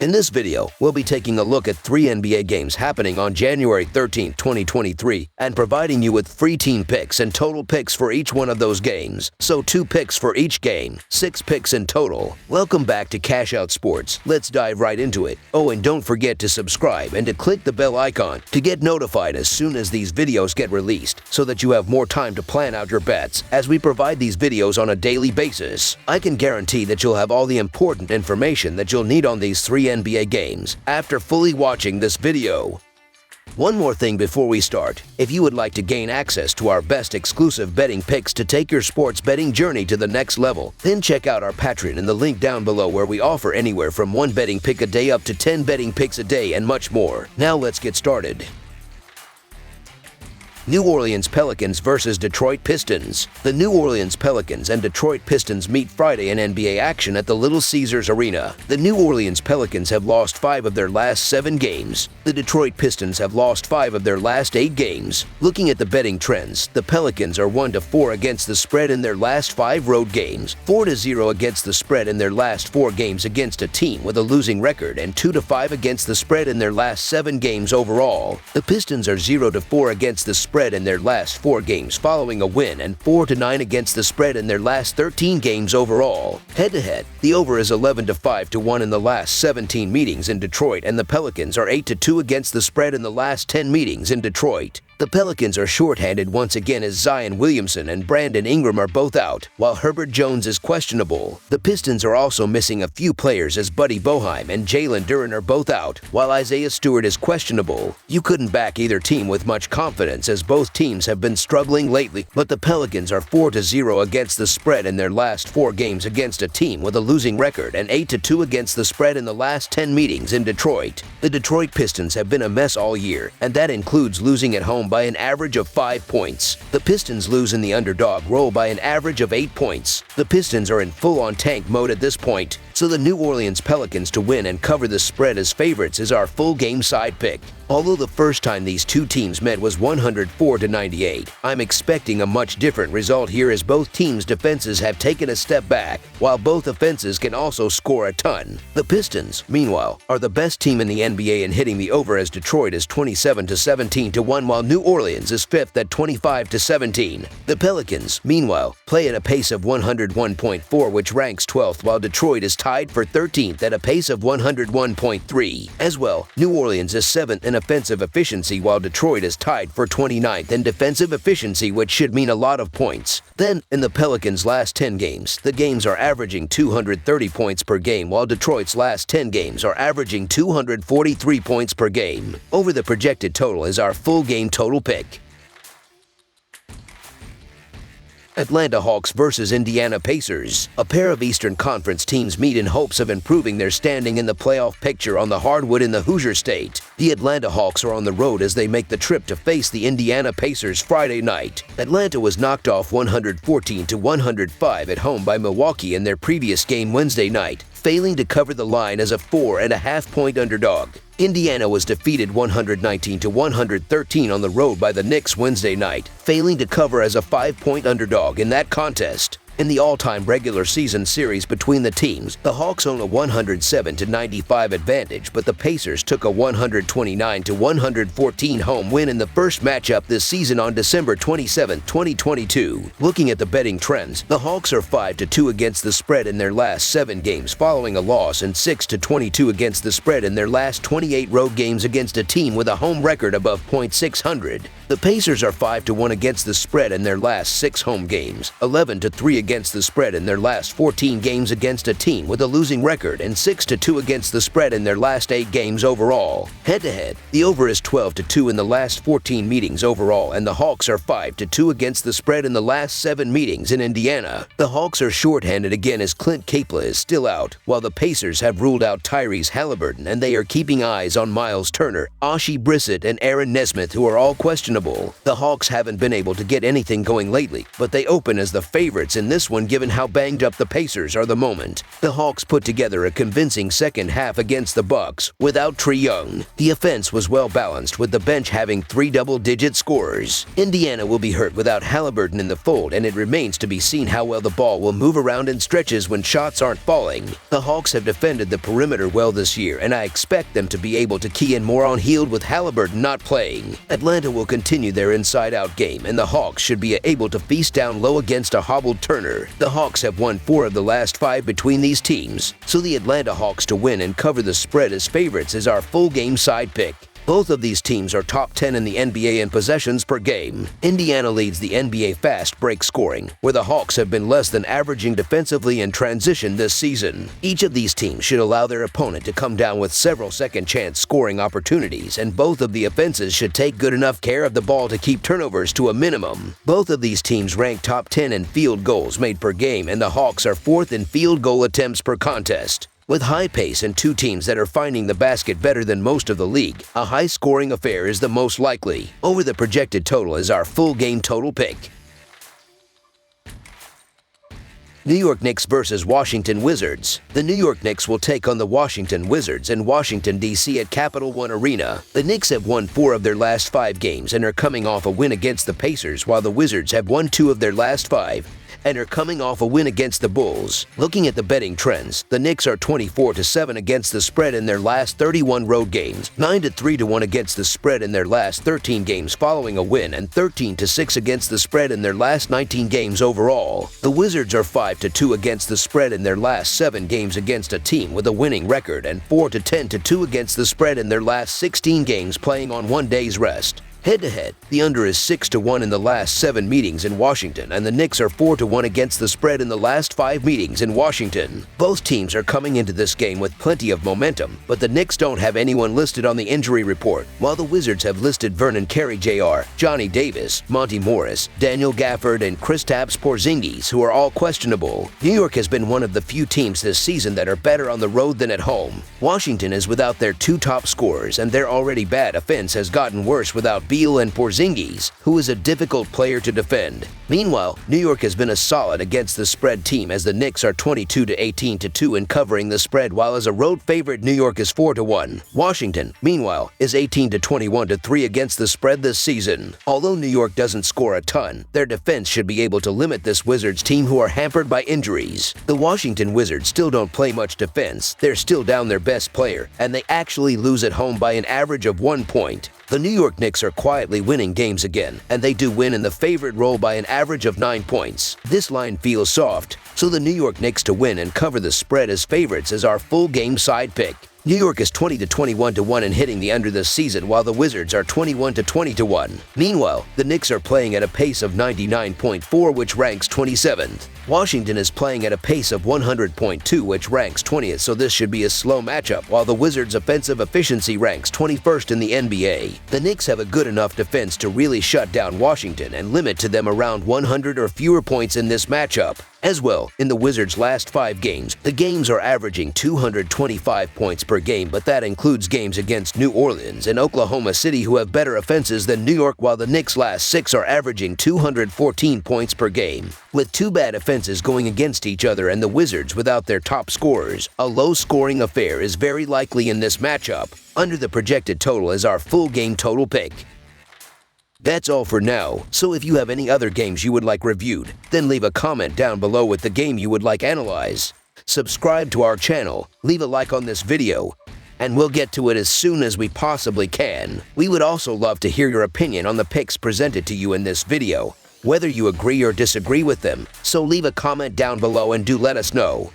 In this video, we'll be taking a look at 3 NBA games happening on January 13, 2023, and providing you with free team picks and total picks for each one of those games. So 2 picks for each game, 6 picks in total. Welcome back to Cash Out Sports. Let's dive right into it. Oh, and don't forget to subscribe and to click the bell icon to get notified as soon as these videos get released, so that you have more time to plan out your bets as we provide these videos on a daily basis. I can guarantee that you'll have all the important information that you'll need on these 3 NBA games after fully watching this video. One more thing before we start. If you would like to gain access to our best exclusive betting picks to take your sports betting journey to the next level, then check out our Patreon in the link down below, where we offer anywhere from 1 betting pick a day up to 10 betting picks a day and much more. Now let's get started. New Orleans Pelicans versus Detroit Pistons. The New Orleans Pelicans and Detroit Pistons meet Friday in NBA action at the Little Caesars Arena. The New Orleans Pelicans have lost 5 of their last 7 games. The Detroit Pistons have lost 5 of their last 8 games. Looking at the betting trends, the Pelicans are 1-4 against the spread in their last 5 road games, 4-0 against the spread in their last 4 games against a team with a losing record, and 2-5 against the spread in their last 7 games overall. The Pistons are 0-4 against the spread in their last 4 games following a win, and 4-9 against the spread in their last 13 games overall. Head-to-head, the over is 11-5-1 in the last 17 meetings in Detroit, and the Pelicans are 8-2 against the spread in the last 10 meetings in Detroit. The Pelicans are shorthanded once again as Zion Williamson and Brandon Ingram are both out, while Herbert Jones is questionable. The Pistons are also missing a few players as Buddy Boeheim and Jalen Duren are both out, while Isaiah Stewart is questionable. You couldn't back either team with much confidence, as both teams have been struggling lately, but the Pelicans are 4-0 against the spread in their last 4 games against a team with a losing record, and 8-2 against the spread in the last 10 meetings in Detroit. The Detroit Pistons have been a mess all year, and that includes losing at home by an average of 5 points. The Pistons lose in the underdog role by an average of 8 points. The Pistons are in full-on tank mode at this point, so the New Orleans Pelicans to win and cover the spread as favorites is our full game side pick. Although the first time these two teams met was 104-98, I'm expecting a much different result here, as both teams' defenses have taken a step back, while both offenses can also score a ton. The Pistons, meanwhile, are the best team in the NBA in hitting the over, as Detroit is 27-17-1, while New Orleans is 5th at 25-17. The Pelicans, meanwhile, play at a pace of 101.4, which ranks 12th, while Detroit is tied for 13th at a pace of 101.3. As well, New Orleans is 7th in offensive efficiency, while Detroit is tied for 29th in defensive efficiency, which should mean a lot of points. Then, in the Pelicans' last 10 games, the games are averaging 230 points per game, while Detroit's last 10 games are averaging 243 points per game. Over the projected total is our full game total pick. Atlanta Hawks versus Indiana Pacers. A pair of Eastern Conference teams meet in hopes of improving their standing in the playoff picture on the hardwood in the Hoosier State. The Atlanta Hawks are on the road as they make the trip to face the Indiana Pacers Friday night. Atlanta was knocked off 114-105 at home by Milwaukee in their previous game Wednesday night, failing to cover the line as a 4.5-point underdog. Indiana was defeated 119-113 on the road by the Knicks Wednesday night, failing to cover as a 5-point underdog in that contest. In the all-time regular season series between the teams, the Hawks own a 107-95 advantage, but the Pacers took a 129-114 home win in the first matchup this season on December 27, 2022. Looking at the betting trends, the Hawks are 5-2 against the spread in their last 7 games following a loss, and 6-22 against the spread in their last 28 road games against a team with a home record above .600. The Pacers are 5-1 against the spread in their last 6 home games, 11-3 against the spread in their last 14 games against a team with a losing record, and 6-2 against the spread in their last 8 games overall. Head-to-head, the over is 12-2 in the last 14 meetings overall, and the Hawks are 5-2 against the spread in the last 7 meetings in Indiana. The Hawks are shorthanded again as Clint Capela is still out, while the Pacers have ruled out Tyrese Halliburton, and they are keeping eyes on Miles Turner, Ashi Brissett, and Aaron Nesmith, who are all questionable. The Hawks haven't been able to get anything going lately, but they open as the favorites in this this one given how banged up the Pacers are the moment. The Hawks put together a convincing second half against the Bucks without Trae Young. The offense was well balanced with the bench having 3 double-digit scorers. Indiana will be hurt without Halliburton in the fold, and it remains to be seen how well the ball will move around in stretches when shots aren't falling. The Hawks have defended the perimeter well this year, and I expect them to be able to key in more on Hield with Halliburton not playing. Atlanta will continue their inside-out game, and the Hawks should be able to feast down low against a hobbled Turner. The Hawks have won 4 of the last 5 between these teams, so the Atlanta Hawks to win and cover the spread as favorites is our full game side pick. Both of these teams are top 10 in the NBA in possessions per game. Indiana leads the NBA fast break scoring, where the Hawks have been less than averaging defensively in transition this season. Each of these teams should allow their opponent to come down with several second-chance scoring opportunities, and both of the offenses should take good enough care of the ball to keep turnovers to a minimum. Both of these teams rank top 10 in field goals made per game, and the Hawks are 4th in field goal attempts per contest. With high pace and 2 teams that are finding the basket better than most of the league, a high-scoring affair is the most likely. Over the projected total is our full game total pick. New York Knicks versus Washington Wizards. The New York Knicks will take on the Washington Wizards in Washington, D.C. at Capital One Arena. The Knicks have won 4 of their last 5 games and are coming off a win against the Pacers, while the Wizards have won 2 of their last 5 and are coming off a win against the Bulls. Looking at the betting trends, the Knicks are 24-7 against the spread in their last 31 road games, 9-3-1 against the spread in their last 13 games following a win, and 13-6 against the spread in their last 19 games overall. The Wizards are 5-2 against the spread in their last 7 games against a team with a winning record, and 4-10-2 against the spread in their last 16 games playing on 1 day's rest. Head-to-head, the under is 6-1 in the last 7 meetings in Washington, and the Knicks are 4-1 against the spread in the last 5 meetings in Washington. Both teams are coming into this game with plenty of momentum, but the Knicks don't have anyone listed on the injury report, while the Wizards have listed Vernon Carey Jr., Johnny Davis, Monty Morris, Daniel Gafford, and Kristaps Porzingis, who are all questionable. New York has been one of the few teams this season that are better on the road than at home. Washington is without their 2 top scorers, and their already bad offense has gotten worse without Beal and Porzingis, who is a difficult player to defend. Meanwhile, New York has been a solid against the spread team, as the Knicks are 22-18-2 in covering the spread, while as a road favorite New York is 4-1. Washington, meanwhile, is 18-21-3 against the spread this season. Although New York doesn't score a ton, their defense should be able to limit this Wizards team, who are hampered by injuries. The Washington Wizards still don't play much defense, they're still down their best player, and they actually lose at home by an average of 1 point. The New York Knicks are quietly winning games again, and they do win in the favorite role by an average of 9 points. This line feels soft, so the New York Knicks to win and cover the spread as favorites is our full game side pick. New York is 20-21-1 in hitting the under this season, while the Wizards are 21-20-1. Meanwhile, the Knicks are playing at a pace of 99.4, which ranks 27th. Washington is playing at a pace of 100.2, which ranks 20th, so this should be a slow matchup, while the Wizards' offensive efficiency ranks 21st in the NBA. The Knicks have a good enough defense to really shut down Washington and limit to them around 100 or fewer points in this matchup. As well, in the Wizards' last 5 games, the games are averaging 225 points per game, but that includes games against New Orleans and Oklahoma City, who have better offenses than New York, while the Knicks' last 6 are averaging 214 points per game. With 2 bad offenses going against each other and the Wizards without their top scorers, a low-scoring affair is very likely in this matchup. Under the projected total is our full game total pick. That's all for now, so if you have any other games you would like reviewed, then leave a comment down below with the game you would like analyzed. Subscribe to our channel, leave a like on this video, and we'll get to it as soon as we possibly can. We would also love to hear your opinion on the picks presented to you in this video, whether you agree or disagree with them, so leave a comment down below and do let us know.